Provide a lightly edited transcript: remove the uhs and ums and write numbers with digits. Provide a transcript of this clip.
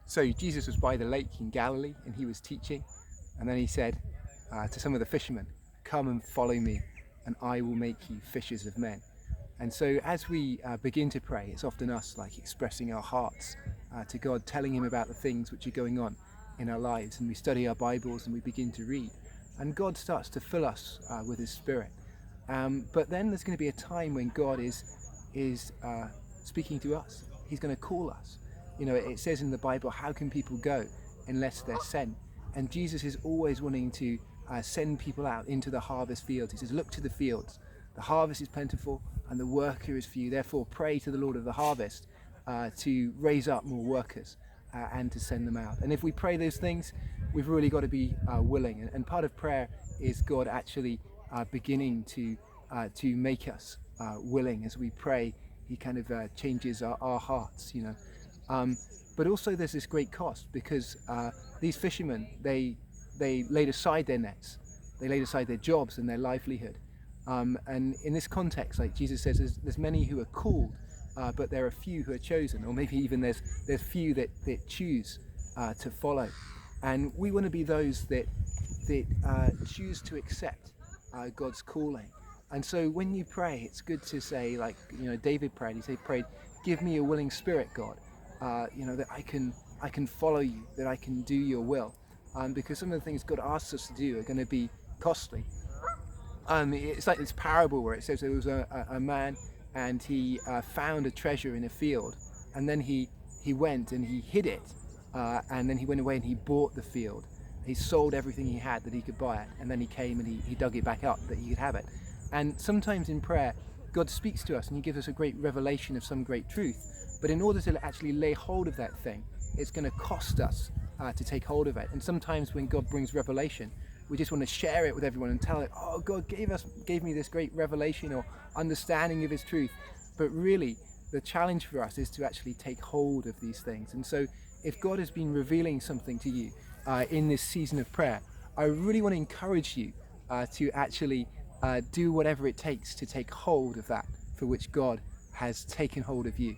So Jesus was by the lake in Galilee and he was teaching, and then he said to some of the fishermen, "Come and follow me, and I will make you fishers of men." And so as we begin to pray, it's often us like expressing our hearts to God, telling him about the things which are going on in our lives, and we study our Bibles and we begin to read, and God starts to fill us with his Spirit. But then there's going to be a time when God is speaking to us. He's going to call us. You know, it says in the Bible, how can people go unless they're sent? And Jesus is always wanting to send people out into the harvest fields. He says, look to the fields. The harvest is plentiful and the worker is few. Therefore, pray to the Lord of the harvest to raise up more workers and to send them out. And if we pray those things, we've really got to be willing. And part of prayer is God actually beginning to make us willing. As we pray, he kind of changes our hearts, you know. But also there's this great cost, because these fishermen, they laid aside their nets, they laid aside their jobs and their livelihood. And in this context, like Jesus says, there's many who are called, but there are few who are chosen, or maybe even there's few that choose to follow. And we want to be those that choose to accept God's calling. And so when you pray, it's good to say, like, you know, David prayed. He prayed, "Give me a willing spirit, God, you know, that I can follow you, that I can do your will." Because some of the things God asks us to do are going to be costly. It's like this parable where it says there was a man, and he found a treasure in a field, and then he went and he hid it, and then he went away and he bought the field. He sold everything he had that he could buy it, and then he came and he dug it back up that he could have it. And sometimes in prayer, God speaks to us and he gives us a great revelation of some great truth. But in order to actually lay hold of that thing, it's going to cost us to take hold of it. And sometimes when God brings revelation, we just want to share it with everyone and tell it, "Oh, God gave me this great revelation or understanding of his truth." But really, the challenge for us is to actually take hold of these things. And so if God has been revealing something to you in this season of prayer, I really want to encourage you to actually do whatever it takes to take hold of that for which God has taken hold of you.